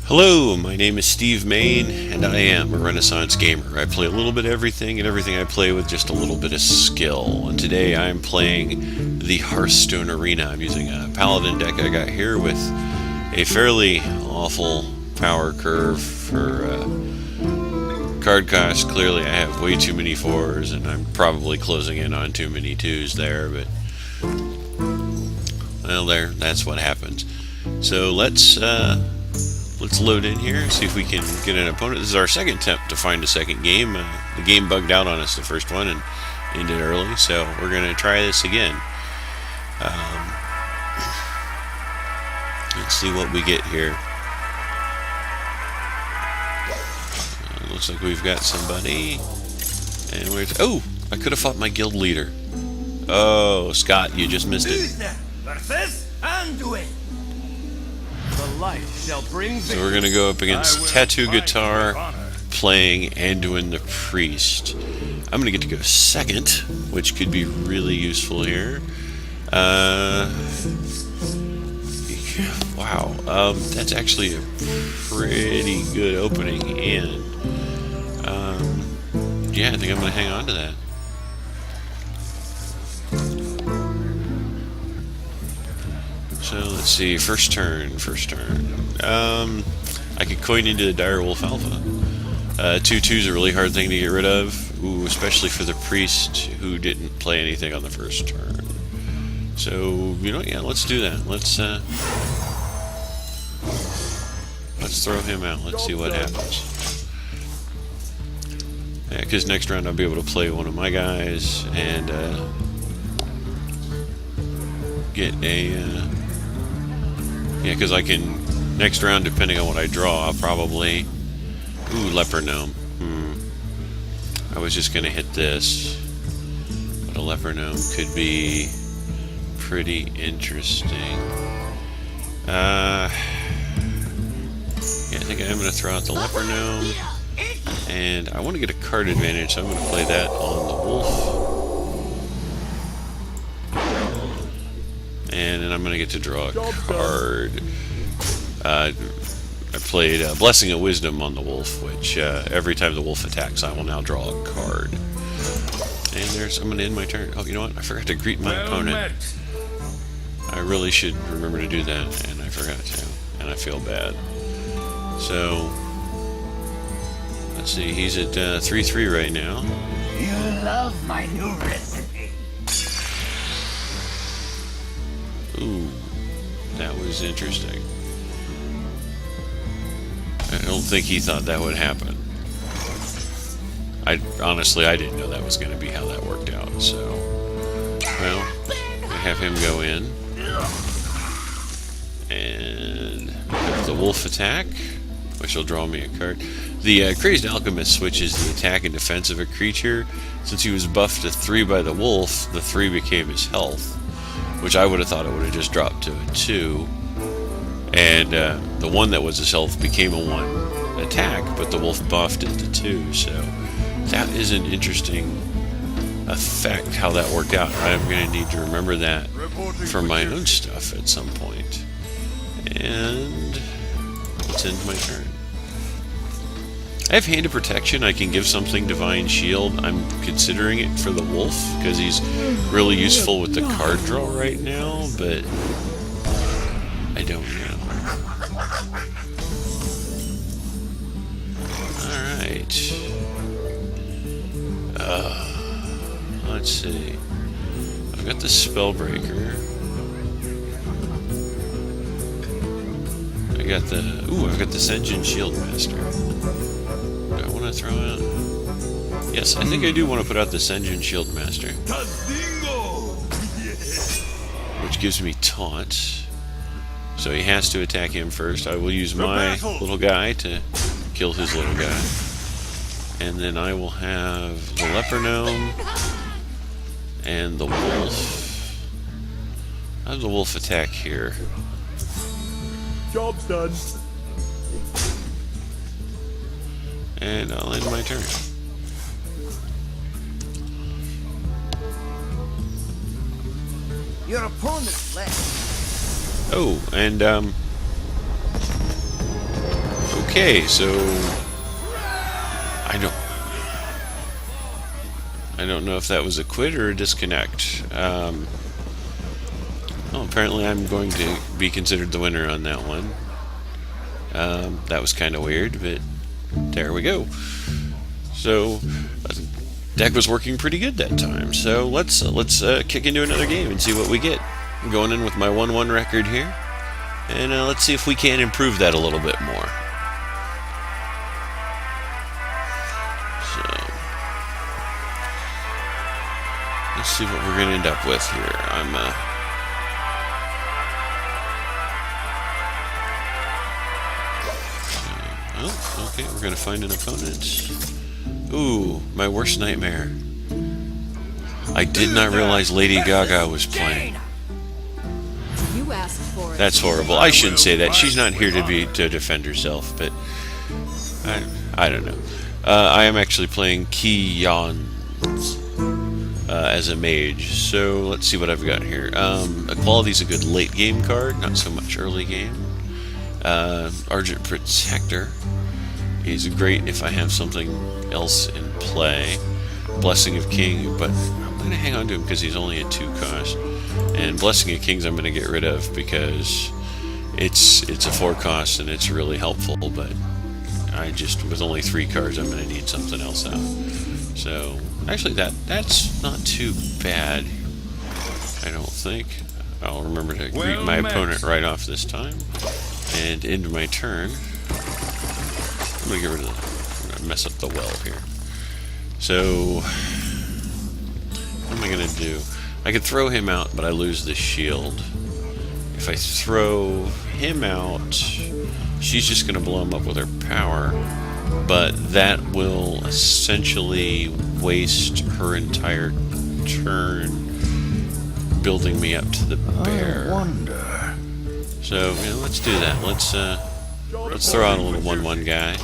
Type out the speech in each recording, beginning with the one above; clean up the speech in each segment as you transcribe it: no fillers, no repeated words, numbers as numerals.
Hello, my name is Steve Mayne, and I am a Renaissance gamer. I play a little bit of everything, and everything I play with just a little bit of skill. And today I am playing the Hearthstone Arena. I'm using a Paladin deck I got here with a fairly awful power curve for card cost. Clearly I have way too many 4s, and I'm probably closing in on too many 2s there, but well, that's what happens. So let's load in here and see if we can get an opponent. This is our second attempt to find a second game. The game bugged out on us the first one and ended early, so we're going to try this again. Let's see what we get here. Looks like we've got somebody. And oh, I could have fought my guild leader. Oh, Scott, you just missed it. So we're going to go up against Tattoo Guitar, playing Anduin the Priest. I'm going to get to go second, which could be really useful here. Wow, that's actually a pretty good opening, and yeah, I think I'm going to hang on to that. So let's see, first turn. I could coin into the Direwolf Alpha. 2/2 is a really hard thing to get rid of, especially for the priest who didn't play anything on the first turn. So, you know, yeah, let's do that. Let's throw him out. Let's see what happens. Yeah, because next round I'll be able to play one of my guys and get a... yeah, because I can, next round, depending on what I draw, I'll probably... Ooh, Leper Gnome. I was just going to hit this. But a Leper Gnome could be pretty interesting. Yeah, I think I'm going to throw out the Leper Gnome. And I want to get a card advantage, so I'm going to play that on the Wolf. And then I'm going to get to draw a card. I played Blessing of Wisdom on the Wolf, which every time the Wolf attacks, I will now draw a card. And I'm going to end my turn. Oh, you know what? I forgot to greet my opponent. I really should remember to do that, and I forgot to, and I feel bad. So, let's see. He's at 3-3 right now. You love my new recipe. Ooh, that was interesting. I don't think he thought that would happen. Honestly, I didn't know that was going to be how that worked out, so... Well, I have him go in. And the Wolf attack, which will draw me a card. The Crazed Alchemist switches the attack and defense of a creature. Since he was buffed to 3 by the Wolf, the 3 became his health, which I would have thought it would have just dropped to a 2. And the 1 that was his health became a 1 attack, but the Wolf buffed it to 2. So that is an interesting effect, how that worked out. I'm going to need to remember that for my own stuff at some point. And let's end my turn. I have Hand of Protection. I can give something Divine Shield. I'm considering it for the Wolf because he's really useful with the card draw right now, but I don't know. Alright. Let's see. I've got the Spellbreaker. I've got the Senjin Shieldmaster. Do I want to throw out? Yes, I think I do want to put out the Senjin Shieldmaster. Which gives me Taunt. So he has to attack him first. I will use my little guy to kill his little guy. And then I will have the Leper Gnome and the Wolf. I have the Wolf attack here. Job's done. And I'll end my turn. Your opponent's left. Oh, and Okay, so I don't know if that was a quit or a disconnect. Well, apparently I'm going to be considered the winner on that one. That was kind of weird, but there we go. So deck was working pretty good that time. So let's kick into another game and see what we get. I'm going in with my 1-1 record here, and let's see if we can improve that a little bit more. So let's see what we're going to end up with here. Oh, okay, we're going to find an opponent. Ooh, my worst nightmare. I did not realize Lady Gaga was playing. You asked for it. That's horrible. I shouldn't say that. She's not here to defend herself, but I don't know. I am actually playing Keon as a mage. So let's see what I've got here. Equality's a good late game card, not so much early game. Argent Protector. He's great if I have something else in play. Blessing of King, but I'm going to hang on to him because he's only at 2 cost. And Blessing of Kings I'm going to get rid of because it's a 4 cost and it's really helpful, but with only 3 cards I'm going to need something else out. So actually that's not too bad, I don't think. I'll remember to greet my opponent right off this time. And end my turn. I'm going to get rid of I'm going to mess up the well here. So what am I going to do? I could throw him out, but I lose the shield. If I throw him out, she's just going to blow him up with her power, but that will essentially waste her entire turn building me up to the bear. I wonder. So yeah, let's do that. Let's throw out a little 1/1 guy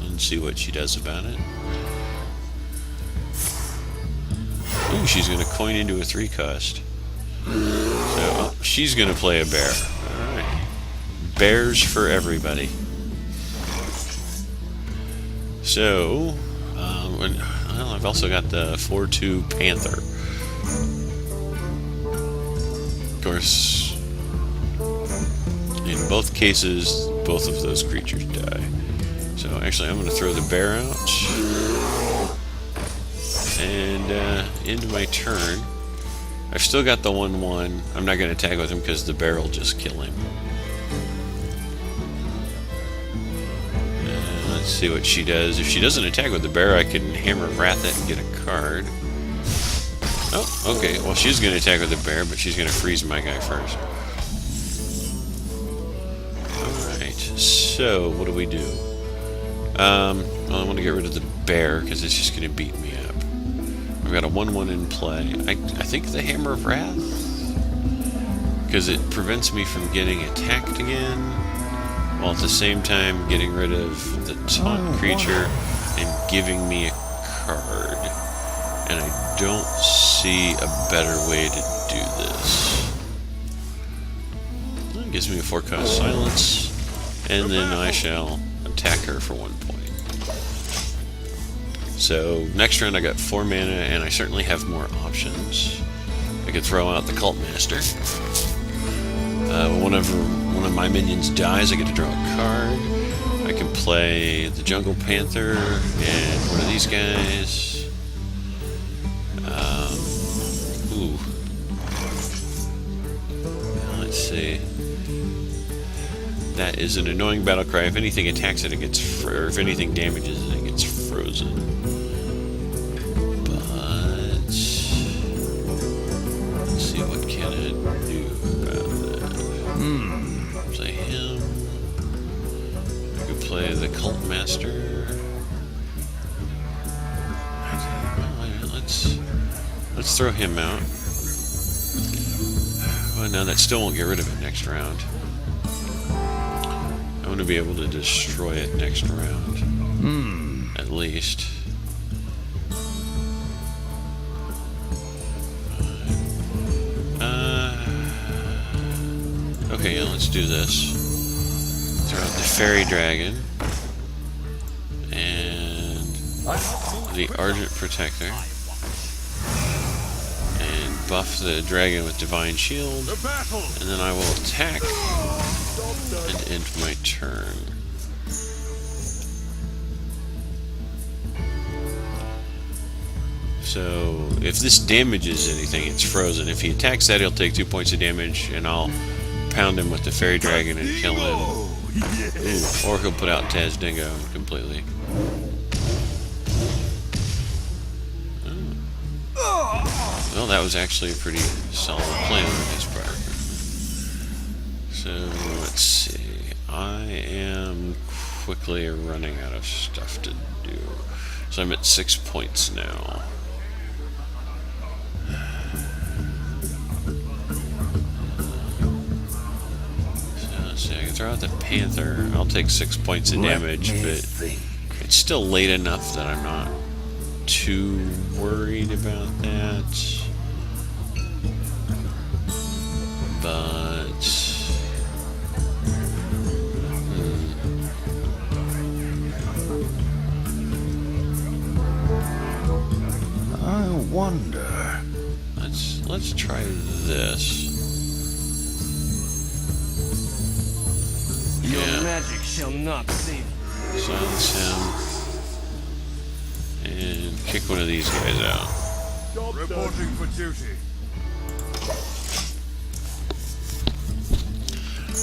and see what she does about it. Ooh, she's going to coin into a 3 cost. So she's going to play a bear. All right, bears for everybody. So well, I've also got the 4/2 Panther. Of course, in both cases, both of those creatures die. So actually, I'm going to throw the bear out and into my turn. I've still got the 1/1. I'm not going to attack with him because the bear will just kill him. Let's see what she does. If she doesn't attack with the bear, I can hammer Wrath it and get a card. Oh, okay. Well, she's going to attack with the bear, but she's going to freeze my guy first. Alright, so what do we do? Well, I want to get rid of the bear because it's just going to beat me up. I've got a 1/1 in play. I think the Hammer of Wrath, because it prevents me from getting attacked again, while at the same time getting rid of the taunt creature and giving me a card. And I don't see a better way to do this. It gives me a 4-cost silence, and then I shall attack her for 1 point. So next round I got 4 mana, and I certainly have more options. I could throw out the Cult Master. Whenever one of my minions dies, I get to draw a card. I can play the Jungle Panther and one of these guys. Let's see. That is an annoying battle cry. If anything attacks it, it gets or if anything damages it, it gets frozen. But let's see, what can it do about that? Play him. I could play the Cult Master. Let's throw him out. Well, no, that still won't get rid of it next round. I want to be able to destroy it next round. At least. Okay, yeah, let's do this. Throw out the fairy dragon. And the Argent Protector. And buff the dragon with Divine Shield. And then I will attack and end my turn. So, if this damages anything, it's frozen. If he attacks that, he'll take 2 points of damage, and I'll pound him with the Fairy Dragon and kill him. Ooh, or he'll put out Taz Dingo completely. Oh. Well, that was actually a pretty solid plan on his part. So, let's see. I am quickly running out of stuff to do. So I'm at 6 points now. So I can throw out the Panther. I'll take 6 points of damage, but it's still late enough that I'm not too worried about that. But I wonder. Let's try this. Your Yeah. magic shall not save you. Silence him. And kick one of these guys out. Reporting for duty.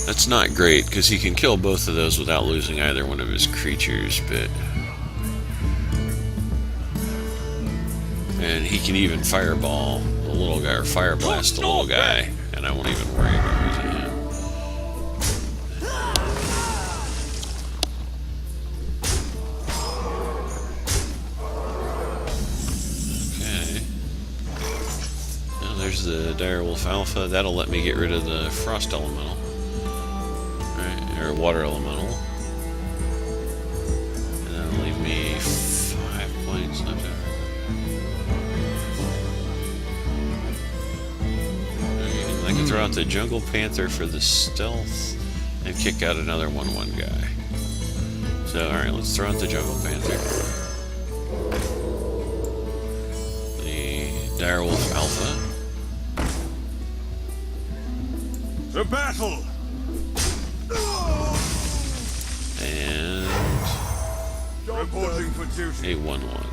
That's not great, because he can kill both of those without losing either one of his creatures, but... And he can even fireball the little guy, or fire blast the little guy, and I won't even worry about using him. Okay. Now there's the Direwolf Alpha. That'll let me get rid of the Frost Elemental. Right, or Water Elemental. And that'll leave me 5 points left over. I can throw out the Jungle Panther for the stealth and kick out another 1/1 guy. So, alright, let's throw out the Jungle Panther. The Direwolf Alpha. The battle! And Reporting for duty. a 1/1.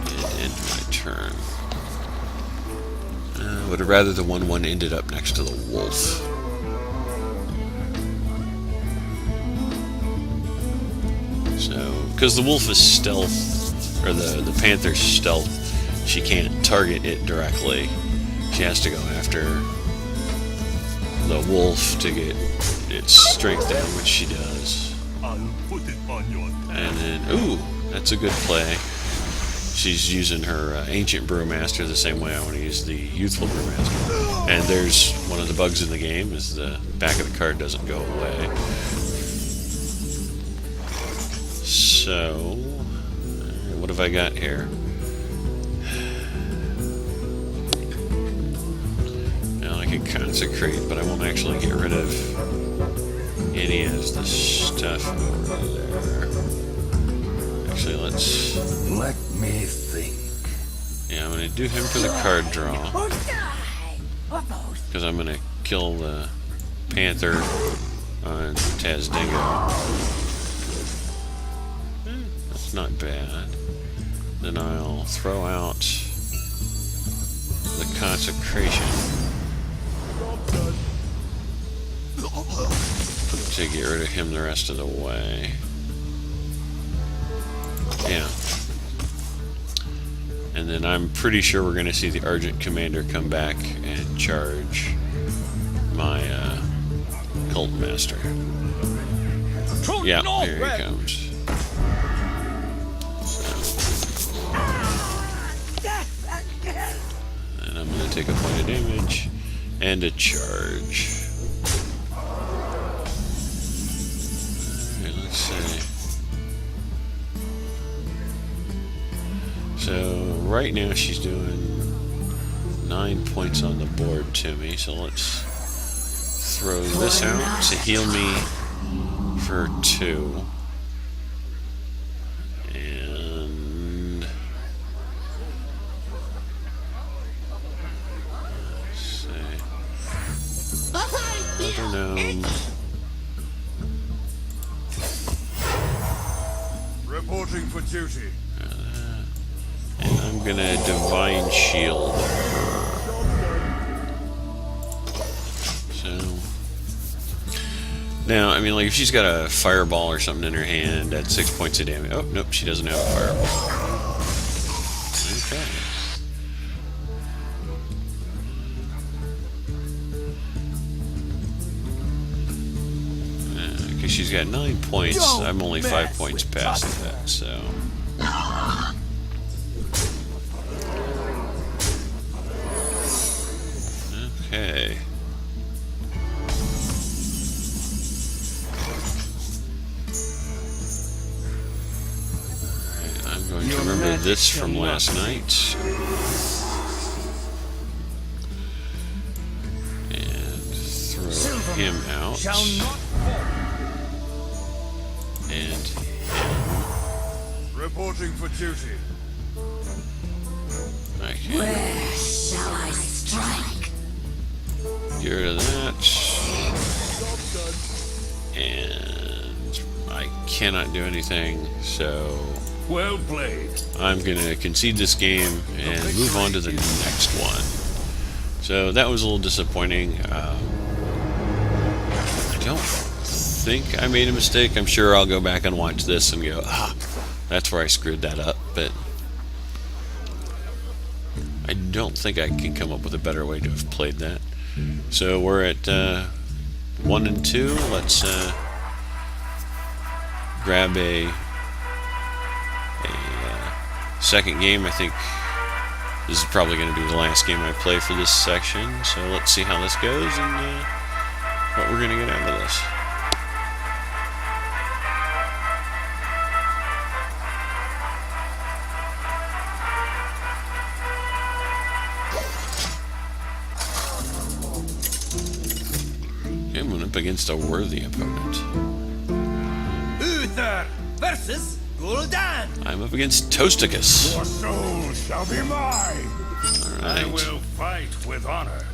And end my turn. Would have rather the 1/1 ended up next to the wolf. So, because the wolf is stealth, or the panther's stealth, she can't target it directly. She has to go after the wolf to get its strength down, which she does. I'll put it on your And then, ooh, that's a good play. She's using her Ancient Brewmaster the same way I want to use the Youthful Brewmaster. And there's one of the bugs in the game, is the back of the card doesn't go away. So, what have I got here? Now I can Consecrate, but I won't actually get rid of any of the stuff over there. Actually, let's... Let me think. Yeah, I'm going to do him for the card draw. Because I'm going to kill the Panther on Taz Dingo. That's not bad. Then I'll throw out the Consecration to get rid of him the rest of the way. Yeah. And then I'm pretty sure we're going to see the Argent Commander come back and charge my Cult Master. Yeah, here he comes. And I'm going to take a point of damage and a charge. Alright, let's see. So, right now she's doing 9 points on the board to me, so let's throw this out to heal me for 2. And let's see. Metronome. Reporting for duty. And I'm gonna Divine Shield her. So now, I mean, like if she's got a fireball or something in her hand at 6 points of damage. Oh, nope, she doesn't have a fireball. Okay. Because she's got 9 points. I'm only 5 points past that, so. Okay. I'm going to remember this from last night. And throw him out. And him. Reporting for duty. I can Where shall I strike? get rid of that. And I cannot do anything, so Well played. I'm going to concede this game and move on to the next one. So that was a little disappointing. I don't think I made a mistake. I'm sure I'll go back and watch this and go, that's where I screwed that up. But I don't think I can come up with a better way to have played that. So we're at 1 and 2. Let's grab a second game. I think this is probably going to be the last game I play for this section. So let's see how this goes and what we're going to get out of this. Okay, I'm up against a worthy opponent. Uther versus Gul'dan. I'm up against Toasticus. Your soul shall be mine. I Alright. will fight with honor.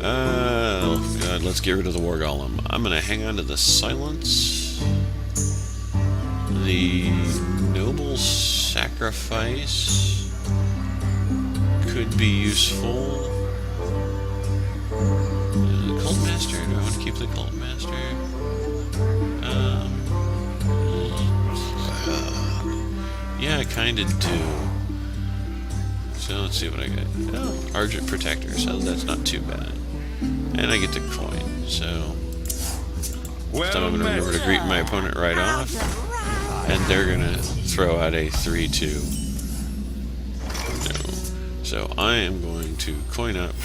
Oh god, let's get rid of the War Golem. I'm gonna hang on to the Silence. The Noble Sacrifice could be useful. The Cult Master, do I want to keep the Cult Master? Yeah, I kinda do. So let's see what I got. Oh, Argent Protector, so that's not too bad. And I get to coin, so this time I'm going to remember to greet my opponent right off. And they're going to throw out a 3-2. No. So I am going to coin up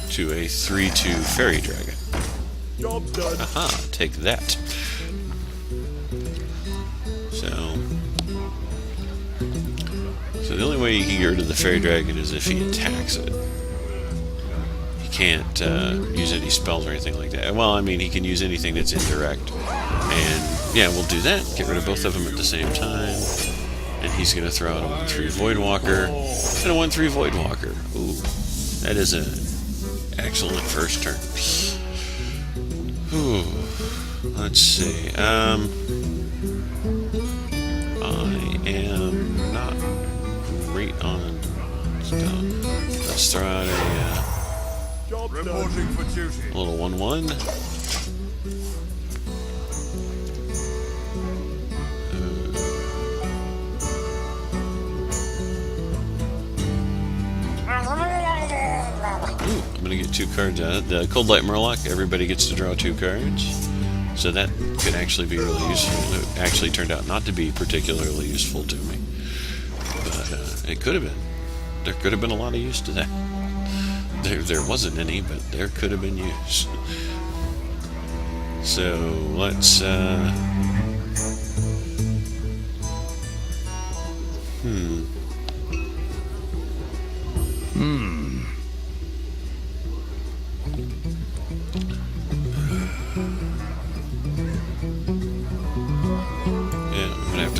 to a 3-2 Fairy Dragon. Job done. Aha, take that. So the only way you can get rid of the Fairy Dragon is if he attacks it. He can't use any spells or anything like that. Well, I mean, he can use anything that's indirect. And yeah, we'll do that. Get rid of both of them at the same time. And he's going to throw out a 1/3 Voidwalker and a 1/3 Voidwalker. Ooh, that is an excellent first turn. Ooh, let's see. I am not great on stuff. Let's throw out Reporting for duty. a little 1/1. I'm gonna get 2 cards out of it. The Cold Light Murloc, everybody gets to draw 2 cards. So that could actually be really useful. It actually turned out not to be particularly useful to me. But it could have been. There could have been a lot of use to that. There wasn't any, but there could have been use. So let's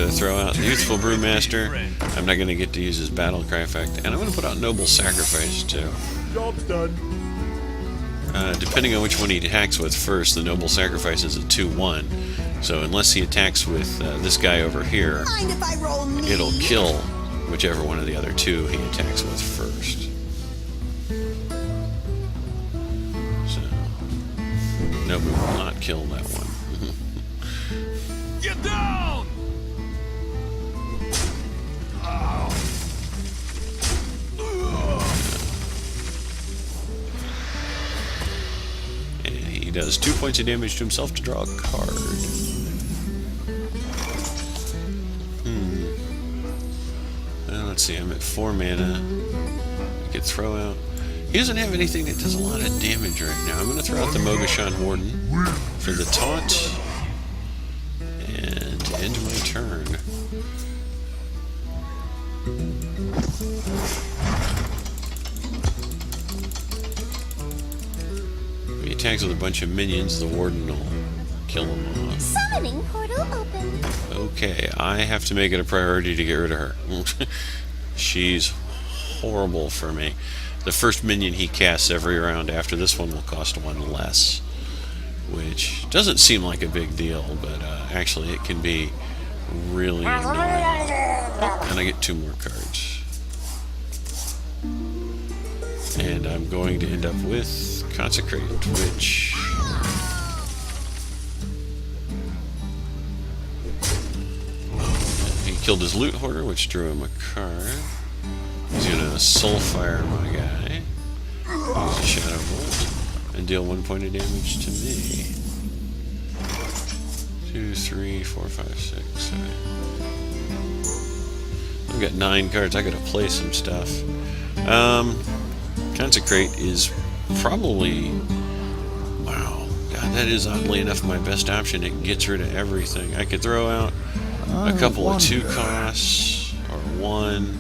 to throw out Youthful Brewmaster. I'm not going to get to use his battle cry effect. And I'm going to put out Noble Sacrifice, too. Job's done. Depending on which one he attacks with first, the Noble Sacrifice is a 2-1. So unless he attacks with this guy over here, Mind if I roll me? it'll kill whichever one of the other two he attacks with first. So, Nobu will not kill that one. Get down! And he does 2 points of damage to himself to draw a card. Let's see, I'm at 4 mana. I could throw out... He doesn't have anything that does a lot of damage right now. I'm going to throw out the Mogashan Warden for the taunt. And to end my turn. If he attacks with a bunch of minions, the Warden will kill him off. Summoning portal open. Okay, I have to make it a priority to get rid of her. She's horrible for me. The first minion he casts every round after this one will cost 1 less, which doesn't seem like a big deal, but actually it can be really annoying. And I get 2 more cards. And I'm going to end up with Consecrate, which... Killed his Loot Hoarder, which drew him a card. He's gonna Soulfire my guy. Use a Shadow Bolt. And deal 1 point of damage to me. 2, 3, 4, 5, 6, 7. I've got 9 cards. I gotta play some stuff. Consecrate is probably... Wow. God, that is oddly enough my best option. It gets rid of everything. I could throw out a couple of 2 costs or 1,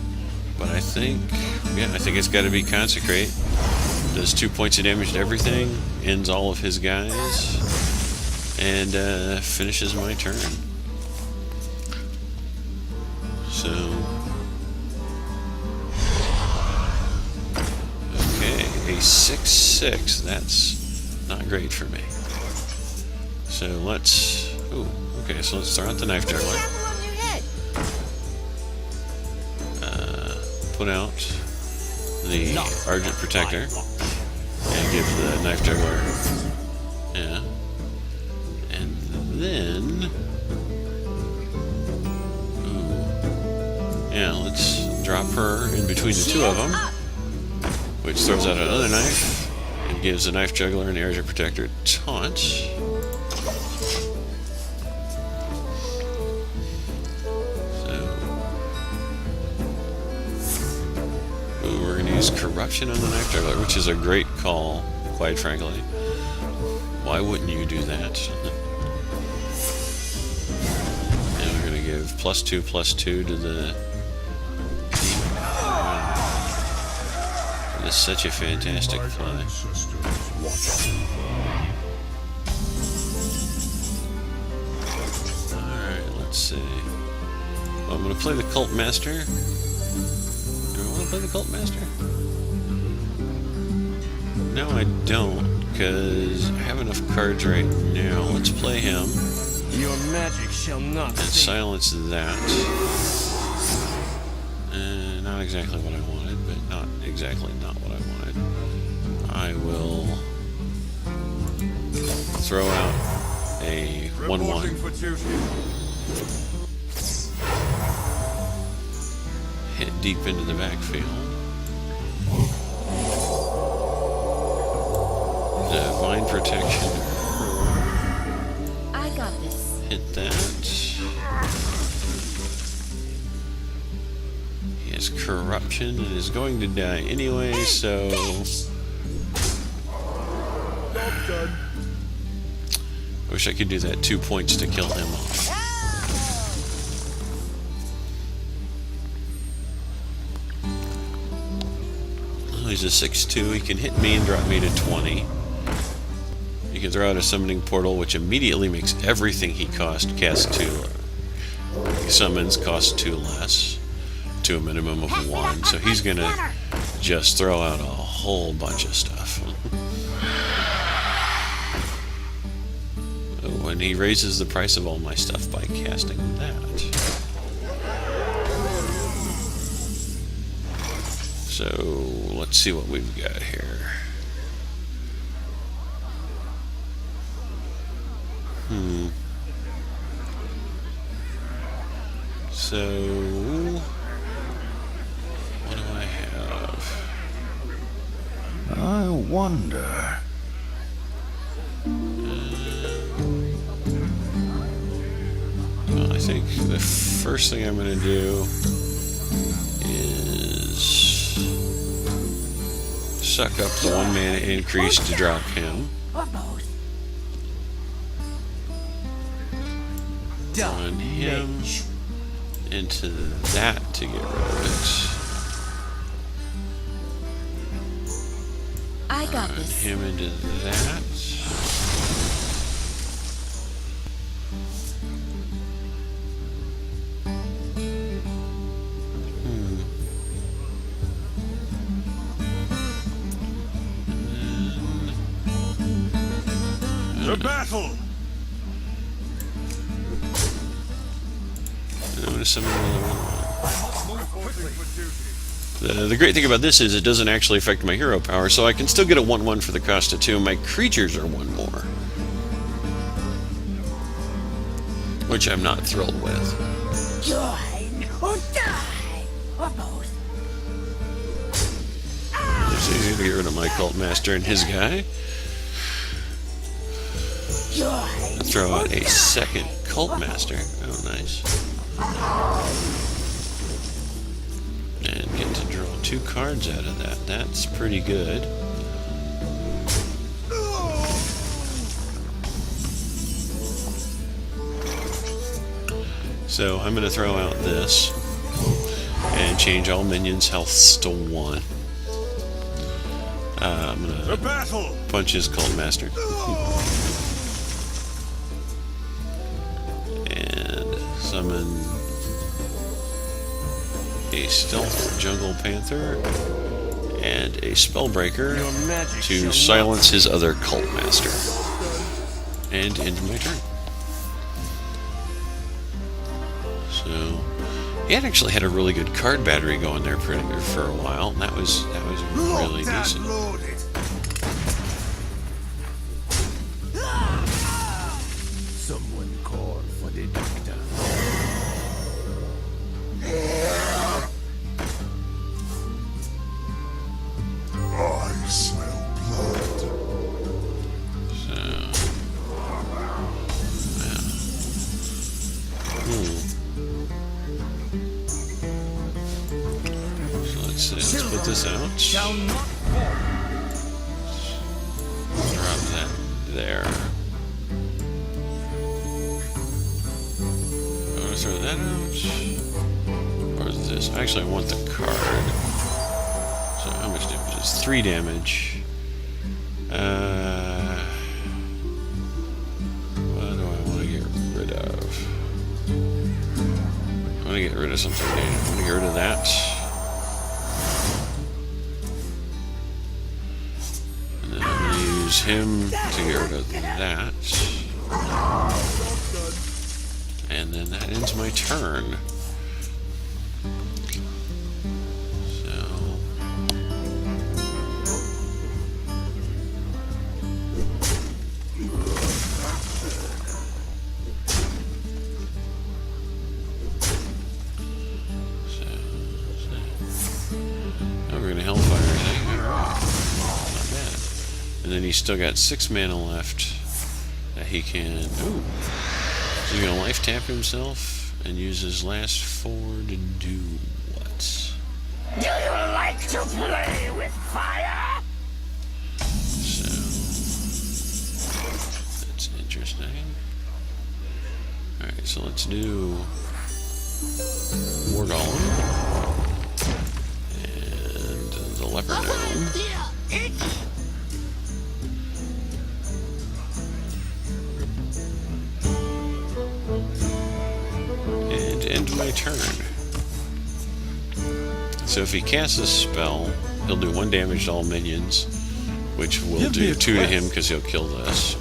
but I think it's got to be Consecrate. Does 2 points of damage to everything, ends all of his guys, and finishes my turn. So, okay, a 6/6. That's not great for me. So let's. Ooh, okay, so let's throw out the Knife Juggler. Put out the Argent Protector and give the Knife Juggler, yeah, and then, yeah, let's drop her in between the 2 of them, which throws out another knife and gives the Knife Juggler and the Argent Protector taunt. Corruption on the Knife Juggler, which is a great call, quite frankly. Why wouldn't you do that? And we're going to give +2/+2 to the... It is such a fantastic play. Alright, let's see. Well, I'm going to play the Cult Master. Do I want to play the Cult Master? No, I don't, because I have enough cards right now. Let's play him. Your magic shall not And silence that. Not exactly what I wanted, but not exactly not what I wanted. I will throw out a 1/1. Hit deep into the backfield. Divine Protection. I got this. Hit that. He has Corruption and is going to die anyway, so... I wish I could do that 2 points to kill him off. Oh, he's a 6/2. He can hit me and drop me to 20. You can throw out a Summoning Portal, which immediately makes everything he cost cast 2. summons cost 2 less, to a minimum of 1. So he's gonna just throw out a whole bunch of stuff. Oh, and he raises the price of all my stuff by casting that. So let's see what we've got here. So what do I have? I wonder. Well, I think the first thing I'm going to do is suck up the 1 mana increase to drop him. On him into that to get rid of it. I got On this. him into that. To battle! I'm going to summon another one. The great thing about this is it doesn't actually affect my hero power, so I can still get a 1/1 for the cost of 2. My creatures are 1 more. Which I'm not thrilled with. Join or die, or both. It's easy to get rid of my cult master and his guy. I'll throw out a second cult master. Oh, nice. And get to draw 2 cards out of that. That's pretty good. So I'm going to throw out this and change all minions' healths to 1. I'm going To to battle! punch his cult master. And summon a stealth jungle panther and a spellbreaker Your magic to shall silence his other cult master. And end my turn. So he had actually had a really good card battery going there for a while. That was really decent. Loaded! Someone call for the doctor. I smell blood. So let's see. Let's put this out. Drop that there. I want to throw that out. Or is this? Actually, I want the card. So how much damage is 3 damage? What do I want to get rid of? I want to get rid of something. I want to get rid of that. And then I'm going to use him to get rid of that. And then that ends my turn. And then he's still got 6 mana left that he can. Ooh. So he's gonna life tap himself and use his last 4 to do what? Do you like to play with fire? So that's interesting. Alright, so let's do War Golem and the Leopard Gnome. my turn. So if he casts a spell, he'll do 1 damage to all minions, which will Give me do a 2 to quest. him because he'll kill this.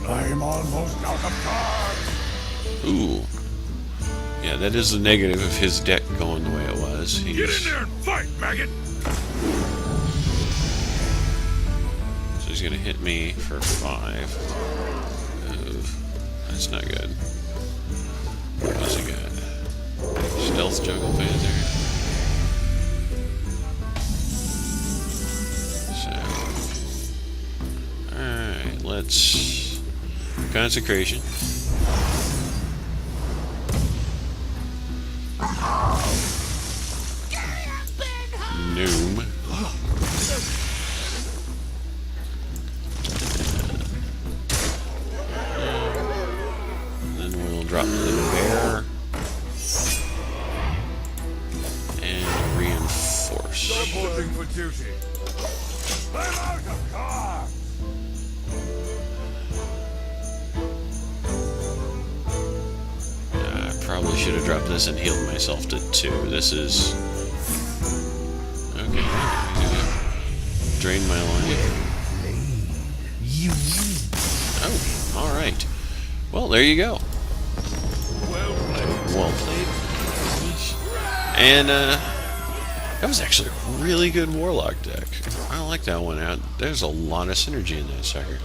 I'm almost out of cards. Ooh. Yeah, that is the negative of his deck going the way it was. Get in there and fight, maggot! So he's going to hit me for 5. That's not good. What else he got? Stealth Jungle Panther. So. Alright, let's. Consecration. Noom. Then we'll drop the bear and reinforce. Reporting for duty. I'm out of cards. I probably should have dropped this and healed myself to 2. This is okay. Drain my life. You Oh, all right. Well, there you go. well played. Well played. And that was actually a really good Warlock deck. I like that one out. There's a lot of synergy in that sucker.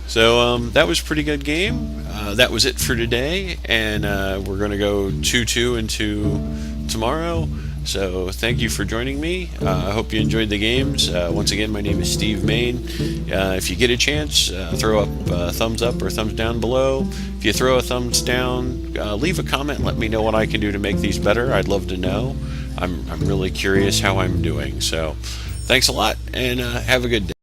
So that was a pretty good game. That was it for today, and we're going to go 2-2 into tomorrow. So thank you for joining me. I hope you enjoyed the games. Once again, my name is Steve Mayne. If you get a chance, throw up a thumbs up or thumbs down below. If you throw a thumbs down, leave a comment. Let me know what I can do to make these better. I'd love to know. I'm really curious how I'm doing. So thanks a lot, and have a good day.